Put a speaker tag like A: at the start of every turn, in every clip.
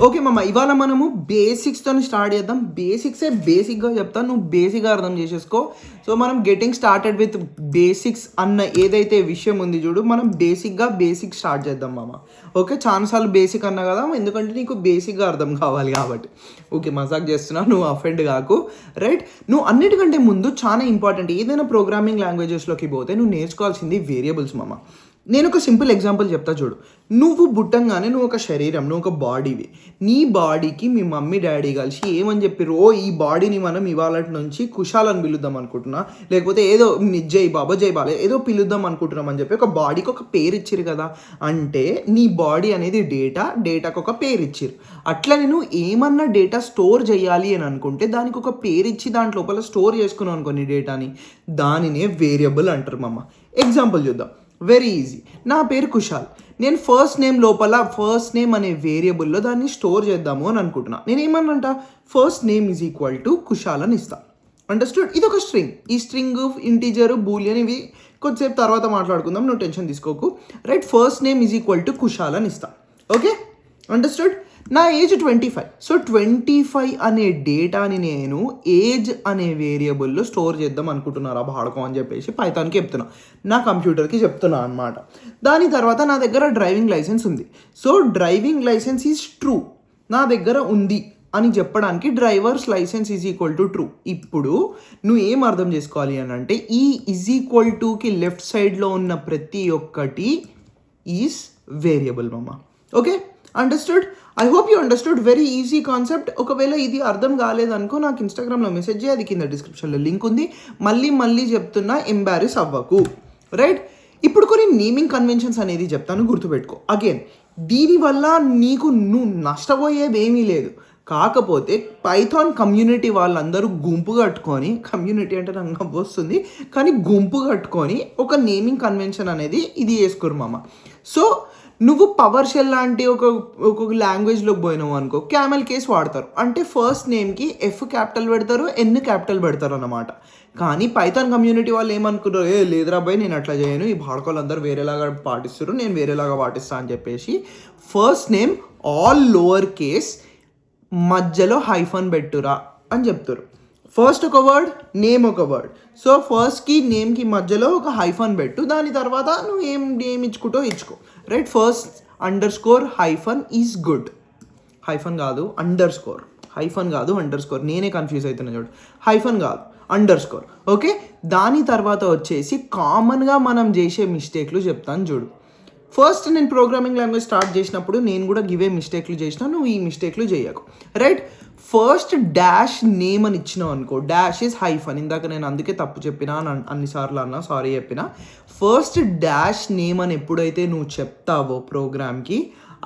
A: Okay మామ, ఇవాళ మనము బేసిక్స్తో స్టార్ట్ చేద్దాం. బేసిక్గా చెప్తాను, నువ్వు బేసిక్గా అర్థం చేసేసుకో. సో మనం గెటింగ్ స్టార్టెడ్ విత్ బేసిక్స్ అన్న ఏదైతే విషయం ఉంది చూడు, మనం బేసిక్ స్టార్ట్ చేద్దాం మామ. ఓకే, చాలాసార్లు బేసిక్ అన్నా కదా, ఎందుకంటే నీకు బేసిక్గా అర్థం కావాలి కాబట్టి. ఓకే, మజాక్ చేస్తున్నా, నువ్వు అఫెండ్ కాకు. రైట్, నువ్వు అన్నిటికంటే ముందు చాలా ఇంపార్టెంట్, ఏదైనా ప్రోగ్రామింగ్ లాంగ్వేజెస్లోకి పోతే నువ్వు నేర్చుకోవాల్సింది వేరియబుల్స్ మామ. నేను ఒక సింపుల్ ఎగ్జాంపుల్ చెప్తా చూడు. నువ్వు పుట్టంగానే నువ్వు ఒక శరీరం, నువ్వు ఒక బాడీవి. నీ బాడీకి మీ మమ్మీ డాడీ కలిసి ఏమని చెప్పిర్రు, ఈ బాడీని మనం ఇవాళ నుంచి కుషాల్ అని పిలుద్దాం అనుకుంటున్నా, లేకపోతే ఏదో జై బాబా ఏదో పిలుద్దాం అనుకుంటున్నాం అని చెప్పి ఒక బాడీకి ఒక పేరు ఇచ్చిరు కదా. అంటే నీ బాడీ అనేది డేటాకి ఒక పేరు ఇచ్చిరు. అట్లా నేను ఏమన్నా డేటా స్టోర్ చేయాలి అని అనుకుంటే దానికి ఒక పేరు ఇచ్చి దాంట్ లోపల స్టోర్ చేసుకున్నాను అనుకో నీ డేటాని, దానినే వేరియబుల్ అంటారు మామ. ఎగ్జాంపుల్ చూద్దాం, వెరీ ఈజీ. నా పేరు కుషాల్, నేను ఫస్ట్ నేమ్ అనే వేరియబుల్లో దాన్ని స్టోర్ చేద్దాము అని అనుకుంటున్నా. నేను ఏమన్నంట, first name is equal to Kushal అని ఇస్తా. అండర్స్టూడ్? ఇది ఒక స్ట్రింగ్. ఈ స్ట్రింగ్, ఇంటీజర్, బూలియన్ ఇవి కొద్దిసేపు తర్వాత మాట్లాడుకుందాం, నువ్వు టెన్షన్ తీసుకోకు. Right, first name is equal to Kushal అని ఇస్తా. Okay, understood? నా ఏజ్ 25. సో 25 అనే డేటాని నేను ఏజ్ అనే వేరియబుల్లో స్టోర్ చేద్దాం అనుకుంటున్నారా బాడకం అని చెప్పేసి పైథాన్కి చెప్తున్నా, నా కంప్యూటర్కి చెప్తున్నా అనమాట. దాని తర్వాత నా దగ్గర డ్రైవింగ్ లైసెన్స్ ఉంది. So driving licence is true, నా దగ్గర ఉంది అని చెప్పడానికి drivers licence is equal to true. ఇప్పుడు నువ్వు ఏం అర్థం చేసుకోవాలి అని అంటే, ఈ ఈజ్ ఈక్వల్ టుకి లెఫ్ట్ సైడ్లో ఉన్న ప్రతి ఒక్కటి ఈజ్ వేరియబుల్ మామ. Okay, understood? I hope you understood. Very easy concept. ఒకవేళ ఇది అర్థం కాలేదనుకో నాకు ఇన్స్టాగ్రామ్లో మెసేజ్ చేయి, అది కింద డిస్క్రిప్షన్లో లింక్ ఉంది. మళ్ళీ చెప్తున్నా, ఎంబారెస్ అవ్వకు. రైట్, ఇప్పుడు కొన్ని నేమింగ్ కన్వెన్షన్స్ అనేది చెప్తాను, గుర్తుపెట్టుకో. అగైన్, దీనివల్ల నువ్వు నష్టపోయేది ఏమీ లేదు. కాకపోతే పైథాన్ కమ్యూనిటీ వాళ్ళందరూ గుంపు కట్టుకొని, కమ్యూనిటీ అంటే నాకు నవ్వు వస్తుంది కానీ గుంపు కట్టుకొని ఒక నేమింగ్ కన్వెన్షన్ అనేది ఇది చేసుకోరు మామ. సో నువ్వు పవర్ షెల్ లాంటి ఒక లాంగ్వేజ్లోకి పోయినావు అనుకో, క్యామెల్ కేస్ వాడతారు. అంటే ఫస్ట్ నేమ్కి ఎఫ్ క్యాపిటల్ పెడతారు, ఎన్ క్యాపిటల్ పెడతారు అన్నమాట. కానీ పైథాన్ కమ్యూనిటీ వాళ్ళు ఏమనుకున్నారు, లేదురా బాయ్ నేను అట్లా చేయను, ఈ భాడకోళ్ళు అందరూ వేరేలాగా పాటిస్తారు, నేను వేరేలాగా పాటిస్తా అని చెప్పేసి first name all lower case, మధ్యలో హైఫన్ పెట్టురా అని చెప్తారు. ఫస్ట్ ఒక వర్డ్, నేమ్ ఒక వర్డ్. సో ఫస్ట్కి నేమ్కి మధ్యలో ఒక హైఫన్ పెట్టు, దాని తర్వాత నువ్వు ఏం ఇచ్చుకుంటో ఇచ్చుకో. Right, first underscore hyphen is good. Hyphen కాదు అండర్ స్కోర్, నేనే కన్ఫ్యూజ్ అవుతున్నా చూడు. హైఫన్ కాదు, అండర్ స్కోర్. ఓకే, దాని తర్వాత వచ్చేసి కామన్గా మనం చేసే మిస్టేక్లు చెప్తాను చూడు. ఫస్ట్ నేను ప్రోగ్రామింగ్ లాంగ్వేజ్ స్టార్ట్ చేసినప్పుడు నేను కూడా గివే మిస్టేక్లు చేసిన, నువ్వు ఈ మిస్టేక్లు చేయకు. రైట్, ఫస్ట్ డాష్ నేమ్ అని ఇచ్చినావు అనుకో, డాష్ ఈజ్ హైఫన్. ఇందాక నేను అందుకే తప్పు చెప్పినా, అన్నిసార్లు అన్నా సారీ చెప్పిన. ఫస్ట్ డాష్ నేమ్ అని ఎప్పుడైతే నువ్వు చెప్తావో ప్రోగ్రామ్కి,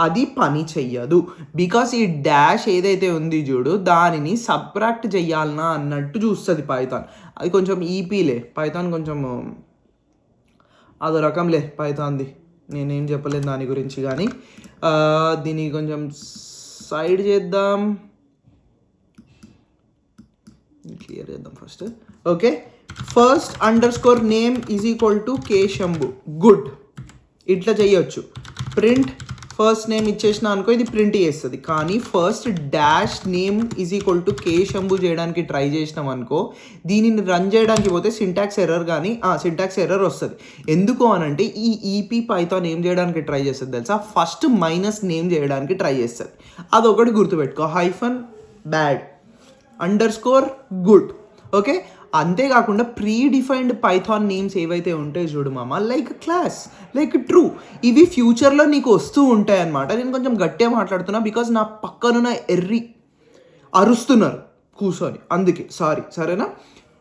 A: అది పని చెయ్యదు. బికాస్ ఈ డాష్ ఏదైతే ఉంది చూడు, దానిని సబ్ట్రాక్ట్ చెయ్యాలనా అన్నట్టు చూస్తుంది పైథాన్. అది కొంచెం ఈపీలే, పైథాన్ కొంచెం అదో రకంలే పైథాన్ది, నేనేం చెప్పలేదు దాని గురించి. కానీ దీన్ని కొంచెం సైడ్ చేద్దాం, క్లియర్ చేద్దాం first. Okay, first under score name is equal to K Shambhu, good. ఇట్లా చేయొచ్చు. ప్రింట్ ఫస్ట్ నేమ్ ఇచ్చేసిన అనుకో, ఇది ప్రింట్ చేస్తుంది. కానీ first dash name is equal to K Shambhu చేయడానికి ట్రై చేసినాం అనుకో, దీనిని రన్ చేయడానికి పోతే సింటాక్స్ ఎర్రర్ వస్తుంది. ఎందుకు అనంటే ఈ ఈపీ పైథాన్ ఏం చేయడానికి ట్రై చేస్తుంది తెలుసా, ఫస్ట్ మైనస్ నేమ్ చేయడానికి ట్రై చేస్తుంది. అదొకటి గుర్తుపెట్టుకో, hyphen bad, under score good. Okay, అంతేకాకుండా ప్రీ డిఫైన్డ్ పైథాన్ నేమ్స్ ఏవైతే ఉంటాయి చూడు మామ, లైక్ క్లాస్, లైక్ ట్రూ, ఇవి ఫ్యూచర్లో నీకు వస్తూ ఉంటాయి అన్నమాట. నేను కొంచెం గట్టిగా మాట్లాడుతున్నా బికాజ్ నా పక్కనున్న అరుస్తున్నారు కూర్చొని, అందుకే సారీ. సరేనా?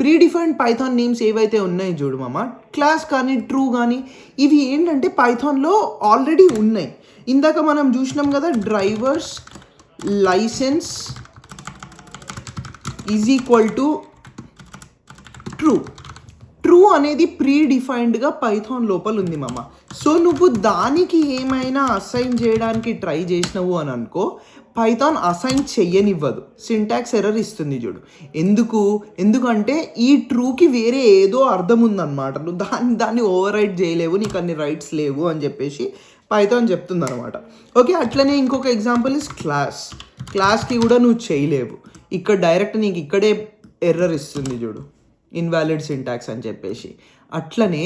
A: ప్రీ డిఫైన్డ్ పైథాన్ నేమ్స్ ఏవైతే ఉన్నాయి చూడు మామ, క్లాస్ కానీ ట్రూ కానీ, ఇవి ఏంటంటే పైథాన్లో ఆల్రెడీ ఉన్నాయి. ఇందాక మనం చూసినాం కదా, drivers licence is equal to true అనేది ప్రీ డిఫైన్డ్గా పైథాన్ లోపల ఉంది మామ. సో నువ్వు దానికి ఏమైనా అసైన్ చేయడానికి ట్రై చేసినావు అని అనుకో, పైథాన్ అసైన్ చెయ్యనివ్వదు, సింటాక్స్ ఎర్రర్ ఇస్తుంది చూడు. ఎందుకంటే ఈ ట్రూకి వేరే ఏదో అర్థం ఉందన్నమాట, నువ్వు దాన్ని ఓవర్ రైట్ చేయలేవు, నీకు అన్ని రైట్స్ లేవు అని చెప్పేసి పైథాన్ చెప్తుంది అనమాట. ఓకే, అట్లనే ఇంకొక ఎగ్జాంపుల్ ఇస్ క్లాస్కి కూడా నువ్వు చేయలేవు. ఇక్కడ డైరెక్ట్ నీకు ఇక్కడే ఎర్రర్ ఇస్తుంది చూడు, ఇన్వాలిడ్ సింటాక్స్ అని చెప్పేసి. అట్లనే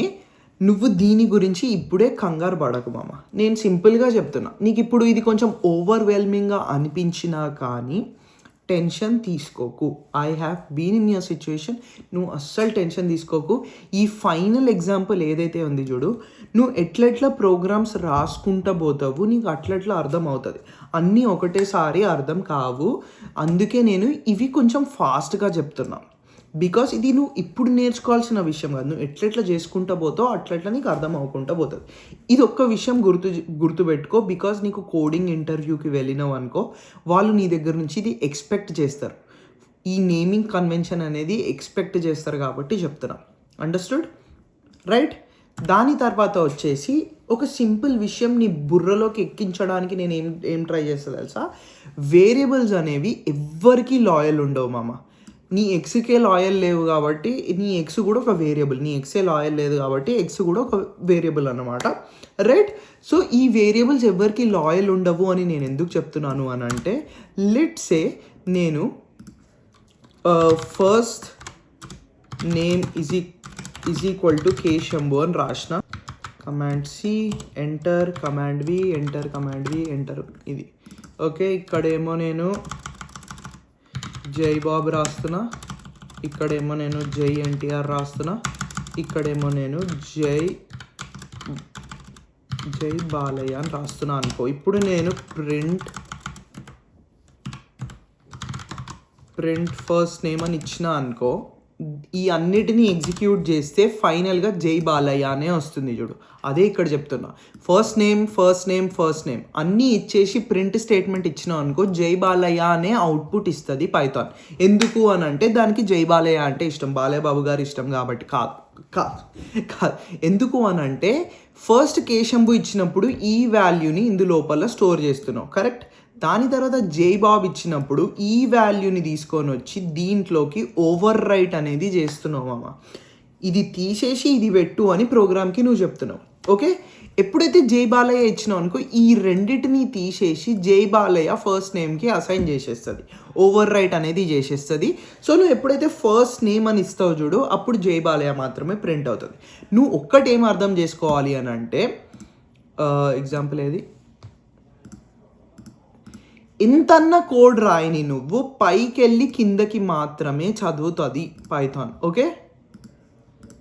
A: నువ్వు దీని గురించి ఇప్పుడే కంగారు పడకు మామ. నేను సింపుల్గా చెప్తున్నా, నీకు ఇప్పుడు ఇది కొంచెం ఓవర్వెల్మింగ్గా అనిపించినా కానీ టెన్షన్ తీసుకోకు. I have been in your situation. నువ్వు అస్సలు టెన్షన్ తీసుకోకు. ఈ ఫైనల్ ఎగ్జాంపుల్ ఏదైతే ఉంది చూడు, నువ్వు ఎట్లెట్లా ప్రోగ్రామ్స్ రాసుకుంటా పోతావు, నీకు అట్లట్లా అర్థం అవుతుంది. అన్నీ ఒకటేసారి అర్థం కావు. అందుకే నేను ఇవి కొంచెం ఫాస్ట్గా చెప్తున్నా. బికాస్ ఇది నువ్వు ఇప్పుడు నేర్చుకోవాల్సిన విషయం కాదు, నువ్వు ఎట్లెట్లా చేసుకుంటా పోతావు అట్లట్లా నీకు అర్థం అవ్వకుండా పోతుంది. ఇది ఒక్క విషయం గుర్తుపెట్టుకో. బికాస్ నీకు కోడింగ్ ఇంటర్వ్యూకి వెళ్ళినావు అనుకో, వాళ్ళు నీ దగ్గర నుంచి ఇది ఎక్స్పెక్ట్ చేస్తారు. ఈ నేమింగ్ కన్వెన్షన్ అనేది ఎక్స్పెక్ట్ చేస్తారు కాబట్టి చెప్తున్నా. Understood right? దాని తర్వాత వచ్చేసి ఒక సింపుల్ విషయం నీ బుర్రలోకి ఎక్కించడానికి నేను ఏం ట్రై చేస్తా తెలుసా? వేరియబుల్స్ అనేవి ఎవ్వరికీ లాయల్ ఉండవు మామ. నీ ఎక్స్కే లాయల్ లేవు కాబట్టి నీ ఎక్స్ కూడా ఒక వేరియబుల్, నీ ఎక్సే లాయల్ లేదు కాబట్టి ఎక్స్ కూడా ఒక వేరియబుల్ అన్నమాట. రైట్? సో ఈ వేరియబుల్స్ ఎవరికి లాయల్ ఉండవు అని నేను ఎందుకు చెప్తున్నాను అని అంటే, లెట్స్ సే నేను first name is equal to K Shambhu అని రాసిన, command C enter, command V enter, command V enter. ఇది ఓకే. ఇక్కడేమో నేను జై బాబు రాస్తున్నా, ఇక్కడేమో నేను జై ఎన్టీఆర్ రాస్తున్నా, ఇక్కడేమో నేను జై బాలయ్య అని రాస్తున్నా అనుకో. ఇప్పుడు నేను ప్రింట్ ఫస్ట్ నేమ్ అని ఇచ్చిన అనుకో, ఈ అన్నిటినీ ఎగ్జిక్యూట్ చేస్తే ఫైనల్గా జై బాలయ్య అనే వస్తుంది చూడు. అదే ఇక్కడ చెప్తున్నా. ఫస్ట్ నేమ్ అన్నీ ఇచ్చేసి ప్రింట్ స్టేట్మెంట్ ఇచ్చినావు అనుకో, జై బాలయ్య అనే అవుట్పుట్ ఇస్తుంది పైథాన్. ఎందుకు అని అంటే దానికి జై బాలయ్య అంటే ఇష్టం, బాలయ్య బాబు గారు ఇష్టం కాబట్టి కాదు. ఎందుకు అని అంటే ఫస్ట్ కేశంబు ఇచ్చినప్పుడు ఈ వాల్యూని ఇందులోపల స్టోర్ చేస్తున్నావు, కరెక్ట్? దాని తర్వాత జై బాబు ఇచ్చినప్పుడు ఈ వాల్యూని తీసుకొని వచ్చి దీంట్లోకి ఓవర్ రైట్ అనేది చేస్తున్నావు మామ. ఇది తీసేసి ఇది పెట్టు అని ప్రోగ్రామ్కి నువ్వు చెప్తున్నావు. ఓకే, ఎప్పుడైతే జై బాలయ్య ఇచ్చినావు అనుకో, ఈ రెండింటిని తీసేసి జై బాలయ్య ఫస్ట్ నేమ్కి అసైన్ చేసేస్తుంది, ఓవర్ రైట్ అనేది చేసేస్తుంది. సో నువ్వు ఎప్పుడైతే ఫస్ట్ నేమ్ అని ఇస్తావు చూడు, అప్పుడు జై బాలయ్య మాత్రమే ప్రింట్ అవుతుంది. నువ్వు ఒక్కటేం అర్థం చేసుకోవాలి అని అంటే, ఎగ్జాంపుల్ ఏది, ఇంతన్న కోడ్ రాయని నువ్వు పైకి వెళ్ళి కిందకి మాత్రమే చదువుతుంది పైథాన్. ఓకే,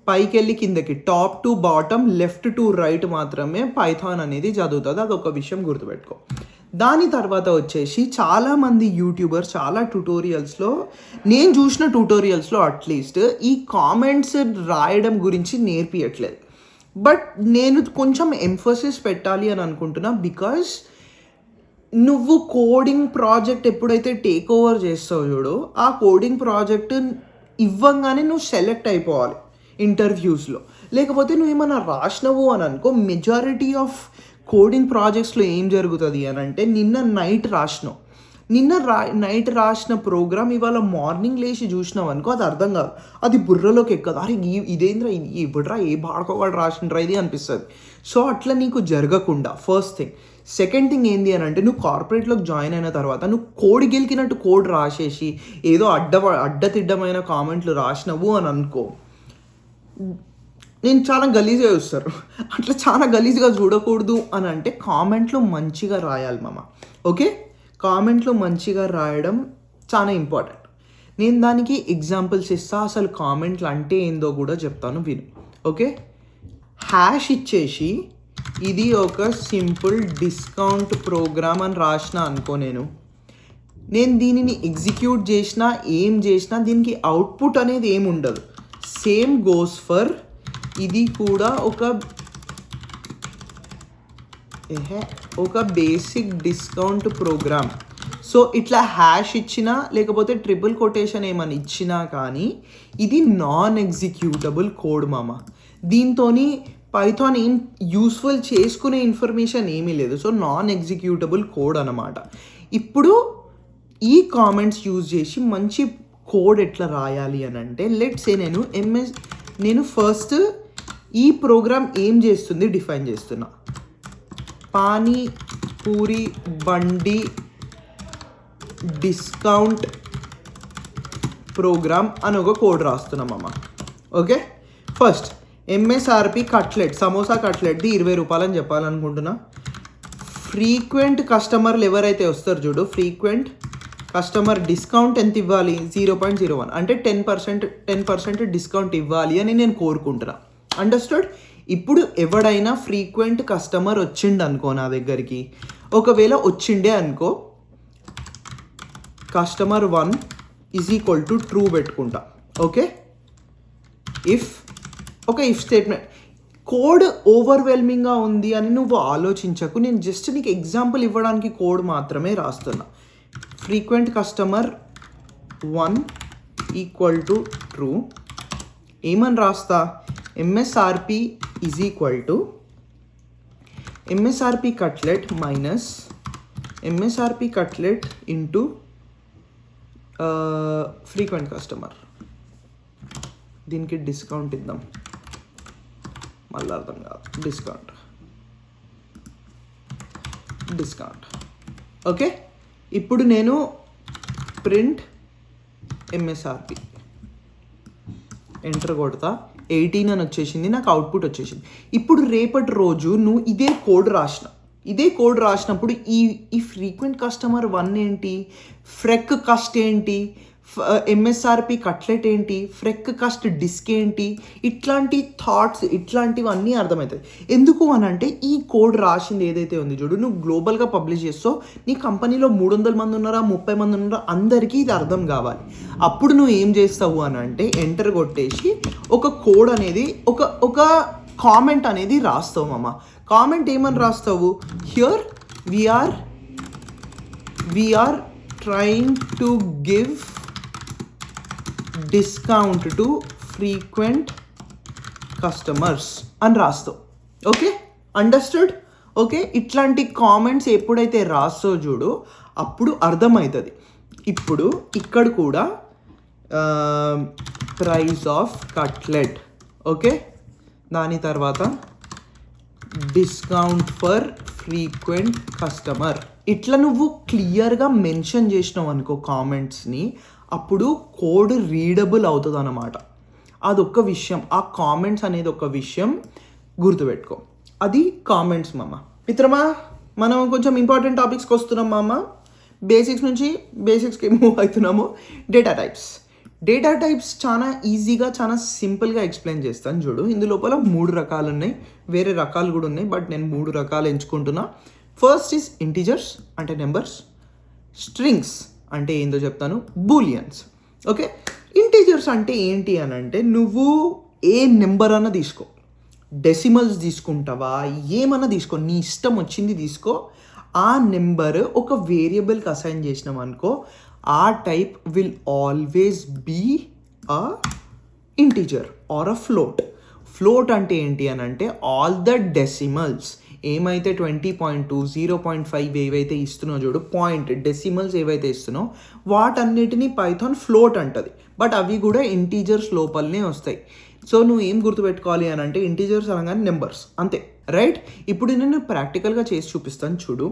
A: పైకి వెళ్ళి కిందకి, top to bottom, left to right మాత్రమే పైథాన్ అనేది చదువుతుంది. అదొక విషయం గుర్తుపెట్టుకో. దాని తర్వాత వచ్చేసి చాలామంది యూట్యూబర్స్ చాలా ట్యూటోరియల్స్లో, నేను చూసిన ట్యూటోరియల్స్లో అట్లీస్ట్ ఈ కామెంట్స్ రాయడం గురించి నేర్పియట్లేదు. బట్ నేను కొంచెం ఎంఫోసిస్ పెట్టాలి అని అనుకుంటున్నా. బికాజ్ నువ్వు కోడింగ్ ప్రాజెక్ట్ ఎప్పుడైతే టేక్ ఓవర్ చేస్తావు చూడు, ఆ కోడింగ్ ప్రాజెక్ట్ ఇవ్వంగానే నువ్వు సెలెక్ట్ అయిపోవాలి ఇంటర్వ్యూస్లో. లేకపోతే నువ్వు ఏమైనా రాసినవు అని అనుకో, మెజారిటీ ఆఫ్ కోడింగ్ ప్రాజెక్ట్స్లో ఏం జరుగుతుంది అని అంటే, నిన్న నైట్ రాసిన ప్రోగ్రామ్ ఇవాళ మార్నింగ్ లేచి చూసినావు అనుకో, అది అర్థం కాదు, అది బుర్రలోకి ఎక్కదు. అరే ఇదేంద్రా, ఇవ్వడ్రా, ఏ బాడుకోవాడు రాసిండ్రా ఇది అనిపిస్తుంది. సో అట్లా నీకు జరగకుండా ఫస్ట్ థింగ్. సెకండ్ థింగ్ ఏంది అని అంటే, నువ్వు కార్పొరేట్లోకి జాయిన్ అయిన తర్వాత నువ్వు కోడ్ గెలికినట్టు కోడ్ రాసేసి ఏదో అడ్డతిడ్డమైన కామెంట్లు రాసినవు అని అనుకో, నేను చాలా గలీజ్గా చూస్తారు. అట్లా చాలా గలీజ్గా చూడకూడదు అని అంటే కామెంట్లో మంచిగా రాయాలి మామ. ఓకే, కామెంట్లో మంచిగా రాయడం చాలా ఇంపార్టెంట్. నేను దానికి ఎగ్జాంపుల్స్ ఇస్తా, అసలు కామెంట్లు అంటే ఏందో కూడా చెప్తాను విను. ఓకే, హ్యాష్ ఇచ్చేసి ఇది ఒక సింపుల్ డిస్కౌంట్ ప్రోగ్రామ్ అని రాసిన అనుకో, నేను దీనిని ఎగ్జిక్యూట్ చేసినా ఏం చేసినా దీనికి అవుట్పుట్ అనేది ఏమి ఉండదు. సేమ్ గోస్ ఫర్ ఇది కూడా ఒక బేసిక్ డిస్కౌంట్ ప్రోగ్రామ్. సో ఇట్లా హ్యాష్ ఇచ్చినా లేకపోతే ట్రిపుల్ కొటేషన్ ఏమని ఇచ్చినా కానీ ఇది నాన్ ఎగ్జిక్యూటబుల్ కోడ్ మామ. దీంతో పైథాన్ ఏం యూస్ఫుల్ చేసుకునే ఇన్ఫర్మేషన్ ఏమీ లేదు. సో నాన్ ఎగ్జిక్యూటబుల్ కోడ్ అన్నమాట. ఇప్పుడు ఈ కామెంట్స్ యూజ్ చేసి మంచి కోడ్ ఎట్లా రాయాలి అని అంటే, లెట్స్ సే నేను ఫస్ట్ ఈ ప్రోగ్రామ్ ఏం చేస్తుంది డిఫైన్ చేస్తున్నా. పానీ పూరి బండి డిస్కౌంట్ ప్రోగ్రామ్ అని ఒక కోడ్ రాస్తున్నామమ్మ. Okay, first MSRP cutlet, samosa కట్లెట్ది 20 రూపాయలు అని చెప్పాలనుకుంటున్నా. ఫ్రీక్వెంట్ కస్టమర్లు ఎవరైతే వస్తారు చూడు, ఫ్రీక్వెంట్ కస్టమర్ డిస్కౌంట్ ఎంత ఇవ్వాలి, 0.01 అంటే 10% డిస్కౌంట్ ఇవ్వాలి అని నేను కోరుకుంటున్నా. అండర్స్టూడ్? ఇప్పుడు ఎవడైనా ఫ్రీక్వెంట్ కస్టమర్ వచ్చిండు అనుకో నా దగ్గరికి, ఒకవేళ వచ్చిండే అనుకో, customer 1 is equal to true పెట్టుకుంటా. Okay, if statement. కోడ్ ఓవర్వెల్మింగ్గా ఉంది అని నువ్వు ఆలోచించకు, నేను జస్ట్ నీకు ఎగ్జాంపుల్ ఇవ్వడానికి కోడ్ మాత్రమే రాస్తున్నా. Frequent customer 1 equal to true, ఏమని రాస్తా, ఎంఎస్ఆర్పి is equal to ఎంఎస్ఆర్పి cutlet minus ఎంఎస్ఆర్పి cutlet into frequent customer. దీనికి డిస్కౌంట్ ఇద్దాం, మళ్ళీ అర్థం కాదు, డిస్కౌంట్. ఓకే, ఇప్పుడు నేను ప్రింట్ ఎంఎస్ఆర్పి ఎంటర్ కొడతా, 18 అని వచ్చేసింది, నాకు అవుట్పుట్ వచ్చేసింది. ఇప్పుడు రేపటి రోజు నువ్వు ఇదే కోడ్ రాసినప్పుడు ఈ ఫ్రీక్వెంట్ కస్టమర్ 1 ఏంటి, ఫ్రెక్ కస్ట్ ఏంటి, ఎంఎస్ఆర్పి కట్లెట్ ఏంటి, ఫ్రెక్ కస్ట్ డిస్క్ ఏంటి, ఇట్లాంటి థాట్స్ ఇట్లాంటివన్నీ అర్థమవుతాయి. ఎందుకు అని అంటే ఈ కోడ్ రాసింది ఏదైతే ఉంది చూడు, నువ్వు గ్లోబల్గా పబ్లిష్ చేస్తావు, నీ కంపెనీలో 300 మంది ఉన్నారా 30 మంది ఉన్నారా అందరికీ ఇది అర్థం కావాలి. అప్పుడు నువ్వు ఏం చేస్తావు అని అంటే ఎంటర్ కొట్టేసి ఒక కోడ్ అనేది ఒక కామెంట్ అనేది రాస్తావు మామ. కామెంట్ ఏమని రాస్తావు, here we're trying to give discount to frequent customers అని రాస్తావు. Okay, understood? ఓకే, ఇట్లాంటి కామెంట్స్ ఎప్పుడైతే రాస్తావు చూడు అప్పుడు అర్థమవుతుంది. ఇప్పుడు ఇక్కడ కూడా ప్రైస్ ఆఫ్ కట్లెట్, ఓకే, దాని తర్వాత డిస్కౌంట్ ఫర్ ఫ్రీక్వెంట్ కస్టమర్, ఇట్లా నువ్వు క్లియర్గా మెన్షన్ చేసినావు అనుకో కామెంట్స్ని, అప్పుడు కోడ్ రీడబుల్ అవుతుంది అన్నమాట. అదొక విషయం, ఆ కామెంట్స్ అనేది ఒక విషయం గుర్తుపెట్టుకో. అది కామెంట్స్ మామ. మిత్రమా, మనం కొంచెం ఇంపార్టెంట్ టాపిక్స్కి వస్తున్నాం మామ. బేసిక్స్కి మూవ్ అవుతున్నాము. డేటా టైప్స్ చాలా ఈజీగా చాలా సింపుల్గా ఎక్స్ప్లెయిన్ చేస్తాను చూడు. ఇందులోపల 3 రకాలు ఉన్నాయి, వేరే రకాలు కూడా ఉన్నాయి, బట్ నేను 3 రకాలు ఎంచుకుంటున్నా. ఫస్ట్ ఈజ్ ఇంటీజర్స్ అంటే నెంబర్స్, స్ట్రింగ్స్ అంటే ఏందో చెప్తాను, బూలియన్స్. ఓకే, ఇంటీజర్స్ అంటే ఏంటి అని అంటే నువ్వు ఏ నెంబర్ అన్నా తీసుకో, డెసిమల్స్ తీసుకుంటావా ఏమన్నా తీసుకో, నీ ఇష్టం వచ్చింది తీసుకో. ఆ నెంబర్ ఒక వేరియబుల్కి అసైన్ చేసినాం అనుకో, ఆ type will always be a integer or a float అంటే ఏంటి అని అంటే ఆల్ ద డెసిమల్స్ ఏమైతే 20.2, 0.5 ఏవైతే ఇస్తున్నావు చూడు, డెసిమల్స్ ఏవైతే ఇస్తున్నావు వాటన్నిటిని పైథాన్ ఫ్లోట్ అంటది. బట్ అవి కూడా ఇంటీజర్స్ లోపలనే వస్తాయి. సో నువ్వు ఏం గుర్తుపెట్టుకోవాలి అని అంటే ఇంటీజర్స్ అనగానే నెంబర్స్ అంతే, రైట్? ఇప్పుడు నేను ప్రాక్టికల్గా చేసి చూపిస్తాను చూడు.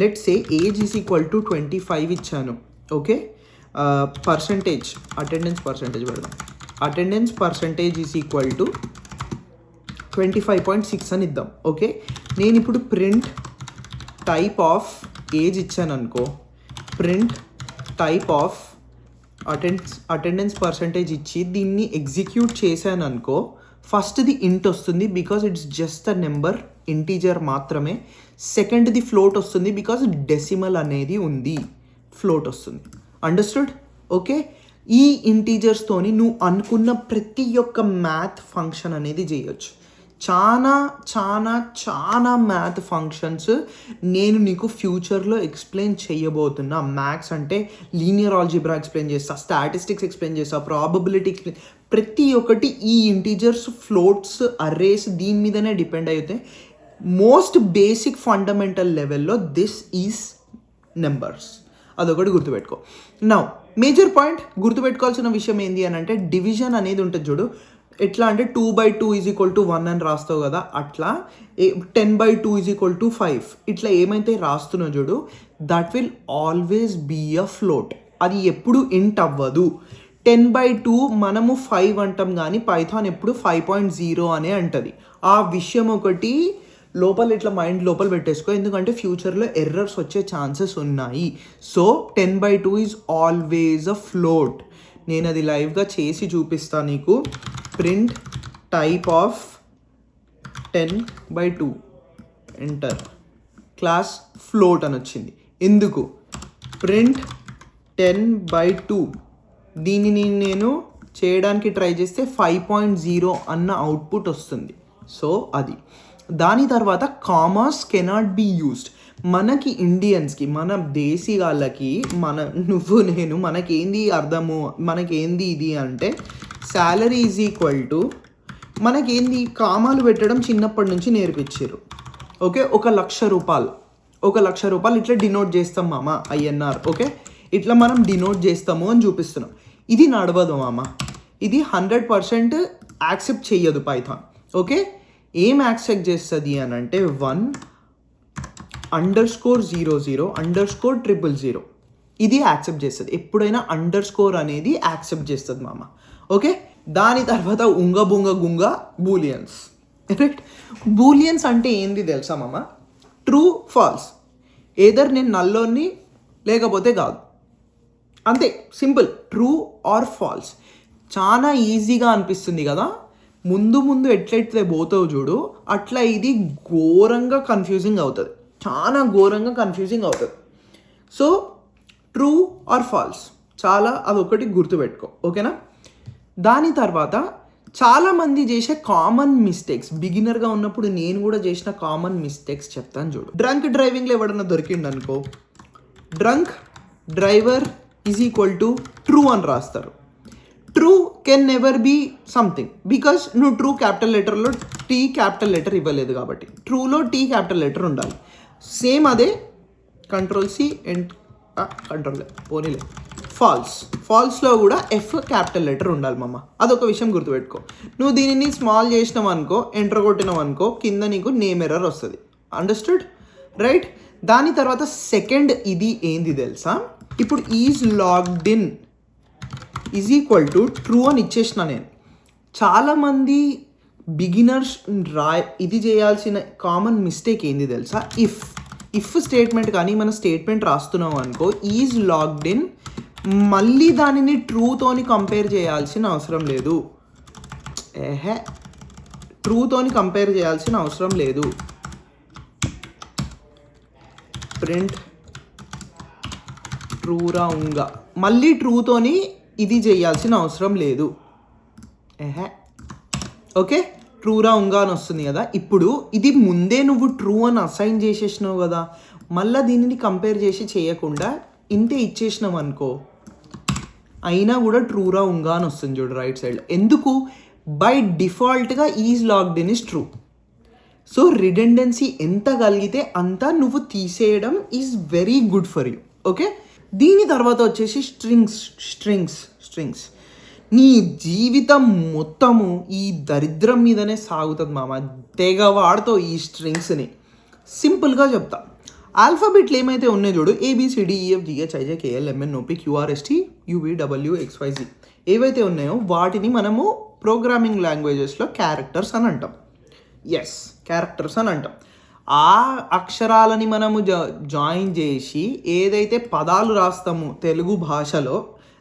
A: Let's say age is equal to 25 ఇచ్చాను. ఓకే, అటెండెన్స్ పర్సంటేజ్ పెడదాం. Attendance percentage is equal to 25.6 అని ఇద్దాం. ఓకే, నేను ఇప్పుడు ప్రింట్ టైప్ ఆఫ్ ఏజ్ ఇచ్చాను అనుకో, print type of attendance percentage ఇచ్చి దీన్ని ఎగ్జిక్యూట్ చేశాను అనుకో, ఫస్ట్ది ఇంట్ వస్తుంది because it's just a number, integer మాత్రమే. సెకండ్ది ఫ్లోట్ వస్తుంది బికాజ్ డెసిమల్ అనేది ఉంది, ఫ్లోట్ వస్తుంది. అండర్స్టూడ్? ఓకే, ఈ ఇంటీజర్స్తోని నువ్వు అనుకున్న ప్రతి ఒక్క మ్యాథ్ ఫంక్షన్ అనేది చేయొచ్చు. చాలా చాలా చాలా మ్యాథ్ ఫంక్షన్స్ నేను నీకు ఫ్యూచర్లో ఎక్స్ప్లెయిన్ చేయబోతున్నా. మ్యాథ్స్ అంటే లీనియర్ ఆల్జీబ్రా ఎక్స్ప్లెయిన్ చేస్తా, స్టాటిస్టిక్స్ ఎక్స్ప్లెయిన్ చేస్తా, ప్రాబబిలిటీ ఎక్స్ప్లెయిన్, ప్రతి ఒక్కటి ఈ ఇంటీజర్స్, ఫ్లోట్స్, అర్రేస్ దీని మీదనే డిపెండ్ అవుతాయి. మోస్ట్ బేసిక్ ఫండమెంటల్ లెవెల్లో దిస్ ఈజ్ నెంబర్స్, అదొకటి గుర్తుపెట్టుకో. నౌ మేజర్ పాయింట్ గుర్తుపెట్టుకోవాల్సిన విషయం ఏంటి అని అంటే డివిజన్ అనేది ఉంటుంది చూడు. ఎట్లా అంటే 2/2 = 1 అని రాస్తావు కదా, అట్లా 10/2 = 5 ఇట్లా ఏమైతే రాస్తున్నావు చూడు, that will always be a float. అది ఎప్పుడు ఇంట్ అవ్వదు. 10/2 మనము 5 అంటాం కానీ పైథాన్ ఎప్పుడు 5.0 అనే అంటది. ఆ విషయం ఒకటి లోపల ఇట్లా మైండ్ లోపల పెట్టేసుకో, ఎందుకంటే ఫ్యూచర్లో ఎర్రర్స్ వచ్చే ఛాన్సెస్ ఉన్నాయి. So 10/2 is always a float. నేను అది లైవ్గా చేసి చూపిస్తాను నీకు. Print type of 10/2 enter, class float అని వచ్చింది. ఎందుకు? ప్రింట్ 10/2 దీనిని నేను చేయడానికి ట్రై చేస్తే 5.0 అన్న అవుట్పుట్ వస్తుంది. సో అది. దాని తర్వాత కామాస్ కెనాట్ బీ యూస్డ్. మనకి ఇండియన్స్కి, మన దేశీ వాళ్ళకి, నువ్వు నేను మనకేంది అర్థము, మనకేంది ఇది అంటే శాలరీ ఈజ్ ఈక్వల్ టు మనకేంది కామాలు పెట్టడం చిన్నప్పటి నుంచి నేర్పించారు. ఓకే, 1,00,000 రూపాయలు, 1,00,000 రూపాయలు ఇట్లా డినోట్ చేస్తాం మామ, INR. ఓకే, ఇట్లా మనం డినోట్ చేస్తాము అని చూపిస్తున్నాం. ఇది నడవదు మామ, ఇది 100% యాక్సెప్ట్ చెయ్యదు పైథాన్. ఓకే, ఏం యాక్సెప్ట్ చేస్తుంది అని అంటే 1_00_00_000 ఇది యాక్సెప్ట్ చేస్తుంది. ఎప్పుడైనా అండర్స్కోర్ అనేది యాక్సెప్ట్ చేస్తుంది మామ. ఓకే, దాని తర్వాత బుంగ బూలియన్స్. రైట్, బూలియన్స్ అంటే ఏంది తెలుసా మామ? ట్రూ ఫాల్స్, ఏదర్ నేను నల్లోని లేకపోతే కాదు, అంతే, సింపుల్. True or falls. చాలా ఈజీగా అనిపిస్తుంది కదా, ముందు ఎట్లయితే పోతావు చూడు, అట్లా ఇది ఘోరంగా కన్ఫ్యూజింగ్ అవుతుంది, చాలా ఘోరంగా కన్ఫ్యూజింగ్ అవుతుంది. సో ట్రూ ఆర్ ఫాల్స్, చాలా అదొకటి గుర్తుపెట్టుకో. ఓకేనా? దాని తర్వాత చాలామంది చేసే కామన్ మిస్టేక్స్, బిగినర్గా ఉన్నప్పుడు నేను కూడా చేసిన కామన్ మిస్టేక్స్ చెప్తాను చూడు. డ్రంక్ డ్రైవింగ్లో ఎవడన్నా దొరికిండు అనుకో, drunk driver is equal to true అని రాస్తారు. True can never be something, because నువ్వు ట్రూ క్యాపిటల్ లెటర్లో టీ క్యాపిటల్ లెటర్ ఇవ్వలేదు కాబట్టి ట్రూలో టీ క్యాపిటల్ లెటర్ ఉండాలి. సేమ్ అదే Ctrl+C కంట్రోల్ పోనీలే. ఫాల్స్లో కూడా F క్యాపిటల్ లెటర్ ఉండాలి మామ, అదొక విషయం గుర్తుపెట్టుకో. నువ్వు దీనిని స్మాల్ చేసినావు అనుకో, ఎంటర్ కొట్టినావు అనుకో, కింద నీకు నేమ్ ఎర్రర్ వస్తుంది. అండర్స్టూడ్? రైట్. దాని తర్వాత సెకండ్ ఇది ఏంది తెలుసా? ఇప్పుడు is logged in is equal to true అని ఇచ్చేసిన నేను. చాలామంది బిగినర్స్ ఇది చేయాల్సిన కామన్ మిస్టేక్ ఏంది తెలుసా? ఇఫ్ స్టేట్మెంట్ కానీ మన స్టేట్మెంట్ రాస్తున్నాం అనుకో, ఈజ్ లాగ్డ్ ఇన్, మళ్ళీ దానిని ట్రూతోని కంపేర్ చేయాల్సిన అవసరం లేదు. ట్రూతోని కంపేర్ చేయాల్సిన అవసరం లేదు. ప్రింట్ ట్రూరా ఉంగా, మళ్ళీ ట్రూతోని ఇది చేయాల్సిన అవసరం లేదు. ఓకే, ట్రూరా ఉంగా అని వస్తుంది కదా. ఇప్పుడు ఇది ముందే నువ్వు ట్రూ అని అసైన్ చేసేసినావు కదా, మళ్ళీ దీనిని కంపేర్ చేసి చేయకుండా ఇంతే ఇచ్చేసినావు అనుకో, అయినా కూడా ట్రూరా ఉంగా అని వస్తుంది చూడు రైట్ సైడ్. ఎందుకు? బై డిఫాల్ట్గా is logged in is true. So redundancy ఎంత కలిగితే అంత నువ్వు తీసేయడం is very good for you. Okay, దీని తర్వాత వచ్చేసి స్ట్రింగ్స్. నీ జీవితం మొత్తము ఈ దరిద్రం మీదనే సాగుతుంది మామ, తెగ వాడుతావు ఈ స్ట్రింగ్స్ని. సింపుల్గా చెప్తా, ఆల్ఫాబెట్లు ఏమైతే ఉన్నాయో చూడు, ABCDEFGHIJKLMNOPQRSTUVWXYZ ఏవైతే ఉన్నాయో వాటిని మనము ప్రోగ్రామింగ్ లాంగ్వేజెస్లో క్యారెక్టర్స్ అని అంటాం. ఎస్, క్యారెక్టర్స్ అని అంటాం. ఆ అక్షరాలని మనము జాయిన్ చేసి ఏదైతే పదాలు రాస్తామో తెలుగు భాషలో,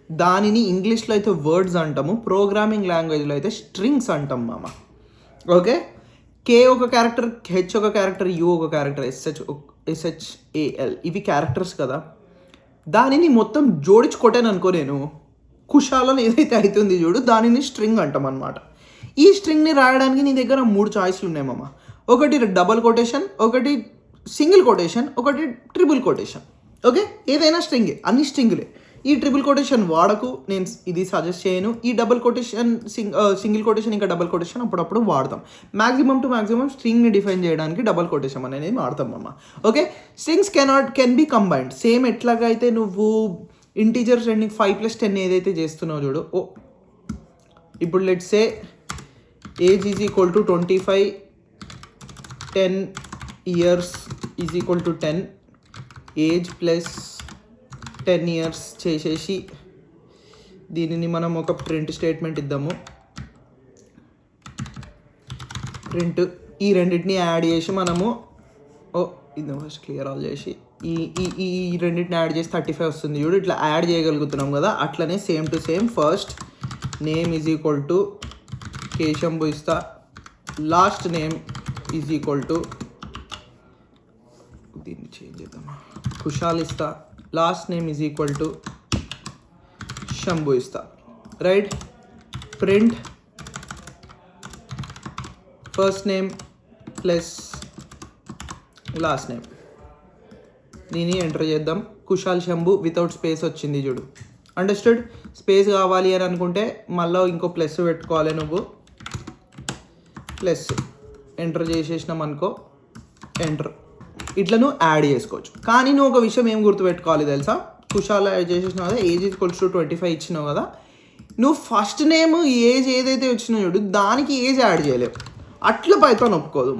A: దానిని ఇంగ్లీష్లో అయితే వర్డ్స్ అంటాము, ప్రోగ్రామింగ్ లాంగ్వేజ్లో అయితే స్ట్రింగ్స్ అంటాం మామ. ఓకే, K ఒక క్యారెక్టర్, H ఒక క్యారెక్టర్, U ఒక క్యారెక్టర్, SHAL ఇవి క్యారెక్టర్స్ కదా. దానిని మొత్తం జోడించి కొట్టాను అనుకో నేను, కుషాలను ఏదైతే అవుతుంది చూడు, దానిని స్ట్రింగ్ అంటాం అనమాట. ఈ స్ట్రింగ్ని రాయడానికి నీ దగ్గర 3 చాయిస్లు ఉన్నాయి మామ. ఒకటి డబల్ కొటేషన్, ఒకటి సింగిల్ కొటేషన్, ఒకటి ట్రిపుల్ కొటేషన్. ఓకే, ఏదైనా స్ట్రింగే, అన్ని స్ట్రింగులే. ఈ ట్రిపుల్ కొటేషన్ వాడకు, నేను ఇది సజెస్ట్ చేయను. ఈ డబుల్ కొటేషన్, సింగిల్ కొటేషన్ ఇంకా డబుల్ కొటేషన్ అప్పుడప్పుడు వాడతాం. మ్యాక్సిమం టు మ్యాక్సిమం స్ట్రింగ్ని డిఫైన్ చేయడానికి డబుల్ కొటేషన్ అనేది వాడతాం అమ్మ. Okay, strings can be combined. Same ఎట్లాగైతే నువ్వు ఇంటీజర్స్ రెండింగ్ 5+10 ఏదైతే చేస్తున్నావు చూడు. ఇప్పుడు let's say age is equal to 25, 10 years is equal to 10, age plus 10 years చేసేసి దీనిని మనం ఒక ప్రింట్ స్టేట్మెంట్ ఇద్దాము. ప్రింట్ ఈ రెండింటిని యాడ్ చేసి మనము ఇది ఫస్ట్ క్లియర్ ఆల్ చేసి ఈ ఈ ఈ రెండింటిని యాడ్ చేసి 35 వస్తుంది చూడు. ఇట్లా యాడ్ చేయగలుగుతున్నాం కదా. అట్లనే same to same first name is equal to కేశంబు ఇస్తా, last name is equal to దీన్ని చేంజ్ చేద్దామా కుషాల్ ఇస్తా, last name is equal to Shambhu ఇస్తా. Right, print first name plus last name, దీన్ని ఎంటర్ చేద్దాం. కుషాల్ శంభు వితౌట్ స్పేస్ వచ్చింది చూడు. అండర్స్టూడ్? స్పేస్ కావాలి అని అనుకుంటే మళ్ళీ ఇంకో ప్లస్ పెట్టుకోవాలి నువ్వు. ప్లస్ ఎంటర్ చేసేసినాం అనుకో, ఎంటర్. ఇట్లా నువ్వు యాడ్ చేసుకోవచ్చు. కానీ నువ్వు ఒక విషయం ఏం గుర్తుపెట్టుకోవాలి తెలుసా? కుషాల్ యాడ్ చేసేసినావు కదా, ఏజ్ ఈక్వల్స్ టు 25 ఇచ్చినావు కదా, నువ్వు ఫస్ట్ నేమ్ ఏజ్ ఏదైతే వచ్చినావు చూడు దానికి ఏజ్ యాడ్ చేయలేవు. అట్లా పైథాన్ ఒప్పుకోదు.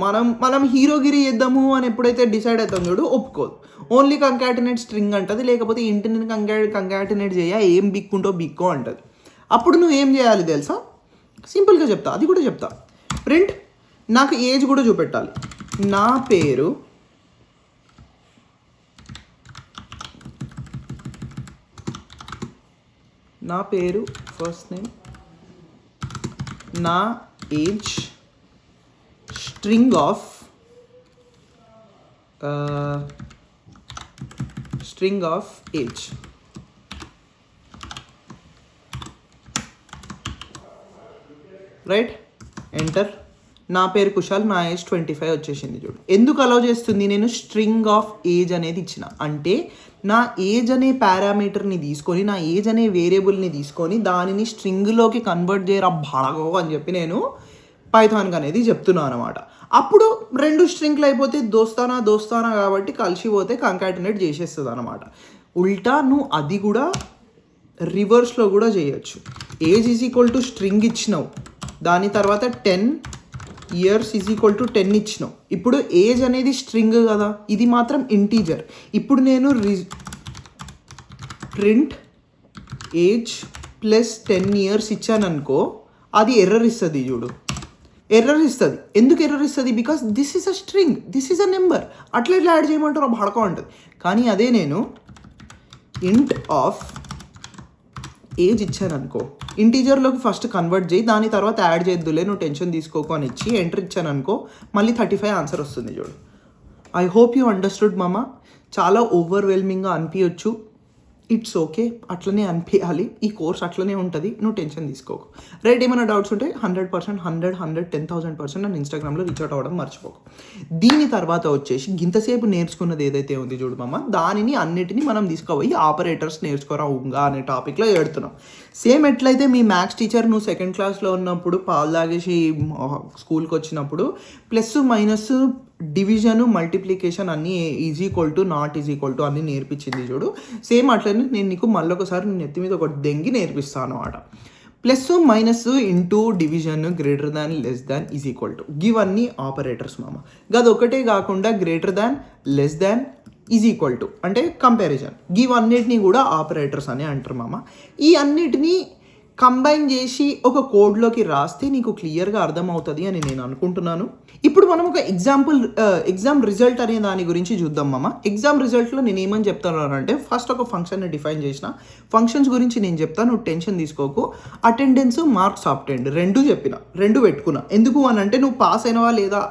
A: మనం హీరోగిరి చేద్దాము అని ఎప్పుడైతే డిసైడ్ అవుతాం చూడు ఒప్పుకోదు. ఓన్లీ కంకాటినేట్ స్ట్రింగ్ అంటది, లేకపోతే ఇంటిని కంకాటినేట్ చేయ ఏం బిక్కుంటో బిక్కో అంటది. అప్పుడు నువ్వు ఏం చేయాలి తెలుసా? సింపుల్గా చెప్తా, అది కూడా చెప్తా. ప్రింట్ నాకు ఏజ్ కూడా చూపెట్టాలి. నా పేరు ఫస్ట్ నేమ్, నా age string of age. Right, enter. నా పేరు కుషాల్, నా ఏజ్ 25 వచ్చేసింది చూడు. ఎందుకు అలౌ చేస్తుంది? నేను స్ట్రింగ్ ఆఫ్ ఏజ్ అనేది ఇచ్చిన. అంటే నా ఏజ్ అనే పారామీటర్ని తీసుకొని, నా ఏజ్ అనే వేరియబుల్ని తీసుకొని దానిని స్ట్రింగ్లోకి కన్వర్ట్ చేయరా బాగో అని చెప్పి నేను పైథాన్కి అనేది చెప్తున్నాను అనమాట. అప్పుడు 2 స్ట్రింగ్లు అయిపోతే దోస్తానా కాబట్టి కలిసిపోతే కంకాటినేట్ చేసేస్తుంది అనమాట. ఉల్టా నువ్వు అది కూడా రివర్స్లో కూడా చేయొచ్చు. Age is equal to string ఇచ్చినావు, దాని తర్వాత 10 years ఈజ్ ఈక్వల్ టు 10 ఇచ్చినావు. ఇప్పుడు ఏజ్ అనేది స్ట్రింగ్ కదా, ఇది మాత్రం ఇంటీజర్. ఇప్పుడు నేను ప్రింట్ ఏజ్ ప్లస్ 10 years ఇచ్చాను అనుకో, అది ఎర్రర్ ఇస్తుంది చూడు. ఎర్రర్ ఇస్తుంది. ఎందుకు ఎర్రర్ ఇస్తుంది? Because this is a string, this is a number. అట్లా ఇట్లా యాడ్ చేయమంటారు భడకం ఉంటుంది. కానీ అదే నేను ఇంట్ ఆఫ్ ఏజ్ ఇచ్చాను అనుకో, ఇంటీజర్లోకి ఫస్ట్ కన్వర్ట్ చేయి, దాని తర్వాత యాడ్ చేద్దులే నువ్వు టెన్షన్ తీసుకోకు అని ఇచ్చి ఎంటర్ ఇచ్చాను అనుకో, మళ్ళీ 35 ఆన్సర్ వస్తుంది చూడు. ఐ హోప్ యూ అండర్స్టూడ్ మామ. చాలా ఓవర్వెల్మింగ్గా అనిపించచ్చు, ఇట్స్ ఓకే, అట్లనే అనిపించాలి. ఈ కోర్స్ అట్లనే ఉంటుంది, నువ్వు టెన్షన్ తీసుకోకు. రైట్, ఏమైనా డౌట్స్ ఉంటే 100%, 100, 10,000% నన్ను ఇన్స్టాగ్రామ్లో రీచ్ అవుట్ అవ్వడం మర్చిపోకు. దీని తర్వాత వచ్చేసి ఇంతసేపు నేర్చుకున్నది ఏదైతే ఉంది చూడు మామ, దానిని అన్నిటినీ మనం తీసుకుపోయి ఆపరేటర్స్ నేర్చుకోరా ఉంగా అనే టాపిక్లో ఎడుతున్నాం. సేమ్ ఎట్లయితే మీ మ్యాథ్స్ టీచర్ నువ్వు 2nd క్లాస్లో ఉన్నప్పుడు పాలు తాగేసి స్కూల్కి వచ్చినప్పుడు ప్లస్ మైనస్ డివిజన్ మల్టిప్లికేషన్ అన్నీ is equal to not is equal to అన్నీ నేర్పించింది చూడు. సేమ్ అట్లనే నేను నీకు మళ్ళీ ఒకసారి నెత్తి మీద ఒక దెంగి నేర్పిస్తాను అనమాట. Plus minus into division greater than less than is equal to గివన్నీ ఆపరేటర్స్ మామ. గది ఒకటే కాకుండా greater than less than is equal to అంటే కంపారిజన్, గివన్నిటినీ కూడా ఆపరేటర్స్ అని అంటారు మామ. ఈ అన్నిటినీ కంబైన్ చేసి ఒక కోడ్లోకి రాస్తే నీకు క్లియర్గా అర్థమవుతుంది అని నేను అనుకుంటున్నాను. ఇప్పుడు మనం ఒక ఎగ్జామ్ రిజల్ట్ అనే దాని గురించి చూద్దాం మామ. ఎగ్జామ్ రిజల్ట్లో నేను ఏమని చెప్తాను అంటే, ఫస్ట్ ఒక ఫంక్షన్ని డిఫైన్ చేసిన, ఫంక్షన్స్ గురించి నేను చెప్తాను, నువ్వు టెన్షన్ తీసుకోకు. అటెండెన్స్, మార్క్స్ ఆబ్టెండ్ 2 చెప్పిన, 2 పెట్టుకున్నా. ఎందుకు అని అంటే నువ్వు పాస్ అయినవా లేదా,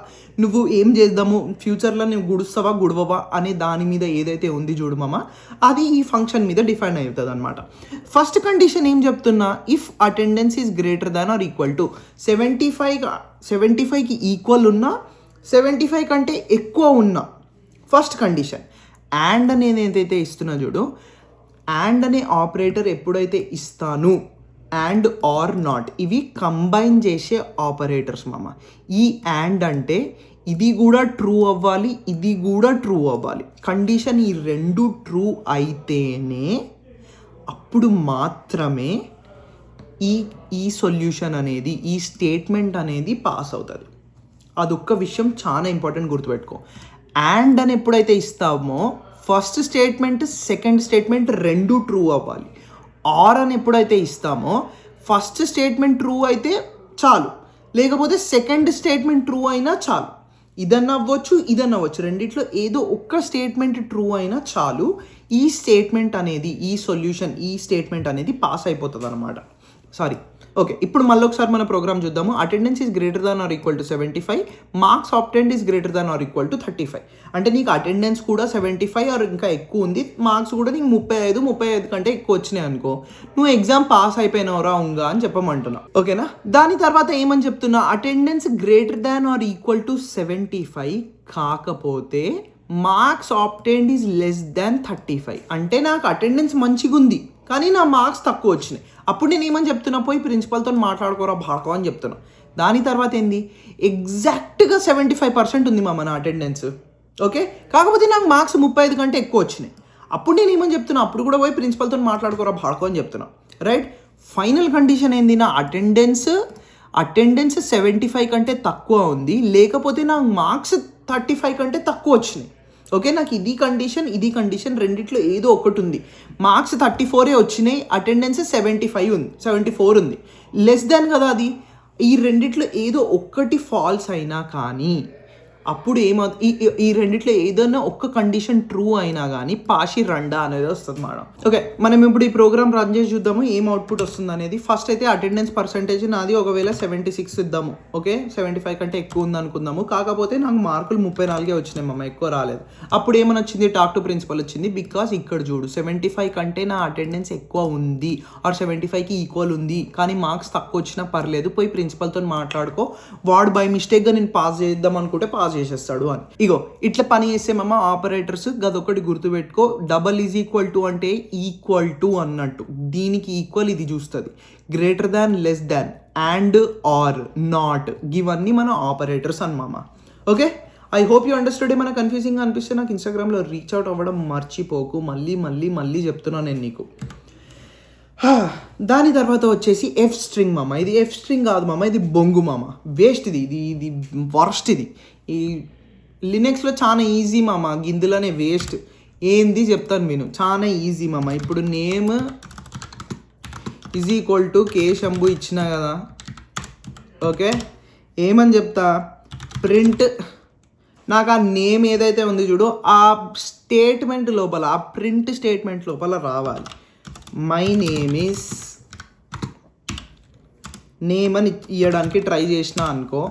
A: నువ్వు ఏం చేద్దాము ఫ్యూచర్లో నువ్వు గుడుస్తావా గుడవవా అనే దాని మీద ఏదైతే ఉంది చూడు మామ, అది ఈ ఫంక్షన్ మీద డిఫైన్ అవుతుంది అనమాట. ఫస్ట్ కండిషన్ ఏం చెప్తున్నా, if attendance is greater than or equal to 75కి ఈక్వల్ ఉన్నా 75 కంటే ఎక్కువ ఉన్నా ఫస్ట్ కండిషన్. అండ్ అనేది ఏదైతే ఇస్తున్నా చూడు, అండ్ అనే ఆపరేటర్ ఎప్పుడైతే ఇస్తాను, అండ్ ఆర్ నాట్ ఇవి కంబైన్ చేసే ఆపరేటర్స్ మామ. ఈ అండ్ అంటే ఇది కూడా ట్రూ అవ్వాలి, ఇది కూడా ట్రూ అవ్వాలి. కండిషన్ ఈ 2 ట్రూ అయితేనే అప్పుడు మాత్రమే ఈ ఈ సొల్యూషన్ అనేది, ఈ స్టేట్మెంట్ అనేది పాస్ అవుతుంది. అదొక్క విషయం చాలా ఇంపార్టెంట్, గుర్తుపెట్టుకో. అండ్ అని ఎప్పుడైతే ఇస్తామో ఫస్ట్ స్టేట్మెంట్ సెకండ్ స్టేట్మెంట్ రెండు ట్రూ అవ్వాలి. ఆర్ అని ఎప్పుడైతే ఇస్తామో ఫస్ట్ స్టేట్మెంట్ ట్రూ అయితే చాలు, లేకపోతే సెకండ్ స్టేట్మెంట్ ట్రూ అయినా చాలు. ఇదన్నా అవ్వచ్చు, ఇదన్నా అవ్వచ్చు, రెండిట్లో ఏదో ఒక్క స్టేట్మెంట్ ట్రూ అయినా చాలు. ఈ స్టేట్మెంట్ అనేది, ఈ సొల్యూషన్, ఈ స్టేట్మెంట్ అనేది పాస్ అయిపోతుంది అనమాట. ఓకే, ఇప్పుడు మళ్ళీ ఒకసారి మన ప్రోగ్రామ్ చూద్దాము. Attendance is greater than or equal to 75, marks obtained is greater than or equal to 35. అంటే నీకు అటెండెన్స్ కూడా 75 ఆర్ ఇంకా ఎక్కువ ఉంది, మార్క్స్ కూడా నీకు 35 కంటే ఎక్కువ వచ్చినాయి అనుకో, నువ్వు ఎగ్జామ్ పాస్ అయిపోయినవరా ఉంగా అని చెప్పమంటున్నా. ఓకేనా? దాని తర్వాత ఏమని చెప్తున్నా, attendance greater than or equal to 75 కాకపోతే marks obtained is less than 35. అంటే నాకు అటెండెన్స్ మంచిగా ఉంది కానీ నా మార్క్స్ తక్కువ వచ్చినాయి. అప్పుడు నేను ఏమని చెప్తున్నా, పోయి ప్రిన్సిపల్తో మాట్లాడుకోరా భార్గవ అని చెప్తున్నా. దాని తర్వాత ఏంది, ఎగ్జాక్ట్గా 75% ఉంది నా అటెండెన్స్. ఓకే, కాకపోతే నాకు మార్క్స్ 35 కంటే ఎక్కువ వచ్చినాయి. అప్పుడు నేను ఏమని చెప్తున్నా, అప్పుడు కూడా పోయి ప్రిన్సిపల్తో మాట్లాడుకోరా భార్గవ అని చెప్తున్నా. రైట్? ఫైనల్ కండిషన్ ఏంది, నా అటెండెన్స్ 75 కంటే తక్కువ ఉంది, లేకపోతే నాకు మార్క్స్ 35 కంటే తక్కువ వచ్చినాయి. ఓకే, నాకు ఇది కండిషన్ రెండిట్లో ఏదో ఒకటి ఉంది. మార్క్స్ 34 వచ్చినాయి, అటెండెన్స్ 74 ఉంది, లెస్ దాన్ కదా అది. ఈ రెండిట్లో ఏదో ఒక్కటి ఫాల్స్ అయినా కానీ అప్పుడు ఈ రెండిట్లో ఏదైనా ఒక్క కండిషన్ ట్రూ అయినా కానీ పాషి రండా అనేది వస్తుంది మేడం. ఓకే, మనం ఇప్పుడు ఈ ప్రోగ్రామ్ రన్ చేసి చూద్దాము ఏం అవుట్పుట్ వస్తుంది అనేది. ఫస్ట్ అయితే అటెండెన్స్ పర్సంటేజ్ నాది ఒకవేళ 76 ఇద్దాము. ఓకే, 75 కంటే ఎక్కువ ఉంది అనుకుందాము. కాకపోతే నాకు మార్కులు 34 వచ్చినాయి ఎక్కువ రాలేదు. అప్పుడు ఏమని వచ్చింది, టాక్ టు ప్రిన్సిపల్ వచ్చింది. బికాస్ ఇక్కడ చూడు 75 కంటే నా అటెండెన్స్ ఎక్కువ ఉంది ఆర్ 75కి ఈక్వల్ ఉంది, కానీ మార్క్స్ తక్కువ వచ్చినా పర్లేదు, పోయి ప్రిన్సిపల్తో మాట్లాడుకో, వాడు బై మిస్టేక్గా నేను పాస్ చేద్దాం అనుకుంటే పాస్ చేసేస్తాడు అని. ఇగో ఇట్లా పని చేసేమమ్మ ఆపరేటర్స్. గదొకటి గుర్తుపెట్టుకో, డబల్ ఈజ్ ఈక్వల్ టు అంటే ఈక్వల్ టు అన్నట్టు, దీనికి ఈక్వల్ ఇది చూస్తుంది. Greater than, less than, and, or, not, ఇవన్నీ మన ఆపరేటర్స్ అన్నమామ. Okay, I hope you understood. ఏమైనా కన్ఫ్యూజింగ్గా అనిపిస్తే నాకు ఇన్స్టాగ్రామ్లో రీచ్ అవుట్ అవ్వడం మర్చిపోకు. మళ్ళీ చెప్తున్నాను నేను నీకు. దాని తర్వాత వచ్చేసి ఎఫ్ స్ట్రింగ్ మామ. ఇది ఎఫ్ స్ట్రింగ్ కాదు మామ, ఇది బొంగు మామ, వేస్ట్. ఇది వర్స్ట్. ఇది ఈ లినక్స్లో చాలా ఈజీ మామ, గిందులోనే వేస్ట్. ఏంది చెప్తాను నేను, చాలా ఈజీ మామ. ఇప్పుడు name is equal to K Shambhu ఇచ్చినా కదా. ఓకే, ఏమని చెప్తా, ప్రింట్ నాకు ఆ నేమ్ ఏదైతే ఉంది చూడు, ఆ స్టేట్మెంట్ లోపల, ఆ ప్రింట్ స్టేట్మెంట్ లోపల రావాలి. మై నేమ్ ఈస్ నేమ్ అని ఇవ్వడానికి ట్రై చేసిన అనుకో,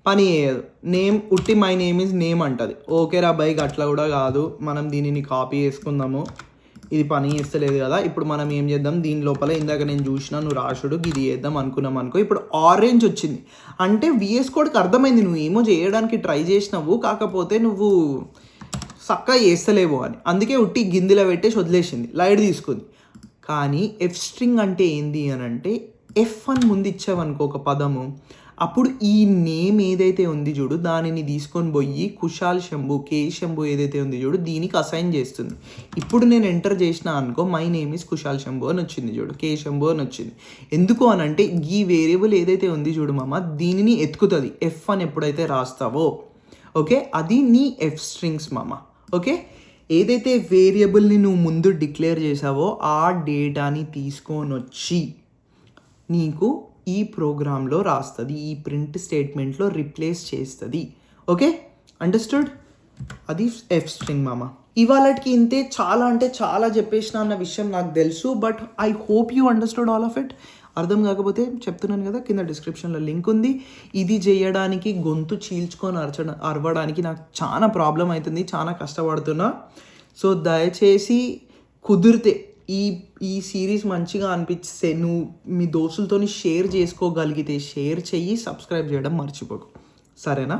A: పని చేయదు. నేమ్ ఉట్టి మై నేమ్ ఈజ్ నేమ్ అంటుంది. ఓకే రా బైక్, అట్లా కూడా కాదు, మనం దీనిని కాపీ చేసుకుందాము. ఇది పని చేస్తలేదు కదా. ఇప్పుడు మనం ఏం చేద్దాం, దీని లోపల ఇందాక నేను చూసిన నువ్వు రాసుడు ఇది చేద్దాం అనుకున్నాం అనుకో. ఇప్పుడు ఆరెంజ్ వచ్చింది అంటే విఎస్ కోడ్కి అర్థమైంది నువ్వు ఏమో చేయడానికి ట్రై చేసినావు, కాకపోతే నువ్వు చక్కగా చేస్తలేవు అని. అందుకే ఉట్టి గిందిలో పెట్టేసి వదిలేసింది, లైట్ తీసుకుంది. కానీ ఎఫ్ స్ట్రింగ్ అంటే ఏంది అని అంటే, ఎఫ్ అని ముందు ఇచ్చావనుకో ఒక పదము, అప్పుడు ఈ నేమ్ ఏదైతే ఉంది చూడు దానిని తీసుకొని పోయి కుశాల్ శంభు, కే శంభు ఏదైతే ఉంది చూడు దీనికి అసైన్ చేస్తుంది. ఇప్పుడు నేను ఎంటర్ చేసిన అనుకో, my name is Kushal Shambhu అని వచ్చింది చూడు, కే శంభు అని వచ్చింది. ఎందుకు అని అంటే ఈ వేరియబుల్ ఏదైతే ఉంది చూడు మామ, దీనిని ఎత్తుకుతుంది ఎఫ్ అని ఎప్పుడైతే రాస్తావో. ఓకే, అది నీ ఎఫ్ స్ట్రింగ్స్ మామ. ఓకే, ఏదైతే వేరియబుల్ని నువ్వు ముందు డిక్లేర్ చేసావో ఆ డేటాని తీసుకొని వచ్చి నీకు ఈ ప్రోగ్రాంలో రాస్తుంది, ఈ ప్రింట్ స్టేట్మెంట్లో రిప్లేస్ చేస్తుంది. Okay, understood? అది ఎఫ్ స్ట్రింగ్ మామ. ఇవాళకి ఇంతే, చాలా అంటే చాలా చెప్పేసిన అన్న విషయం నాకు తెలుసు, but I hope you understood all of it. అర్థం కాకపోతే చెప్తున్నాను కదా, కింద డిస్క్రిప్షన్లో లింక్ ఉంది. ఇది చేయడానికి గొంతు చీల్చుకొని అరవడానికి నాకు చాలా ప్రాబ్లం అవుతుంది, చాలా కష్టపడుతున్నా. సో దయచేసి కుదిరితే ఈ సిరీస్ మంచిగా అనిపిస్తే నువ్వు మీ దోస్తులతో షేర్ చేసుకోగలిగితే షేర్ చెయ్యి, సబ్స్క్రైబ్ చేయడం మర్చిపోకు. సరేనా?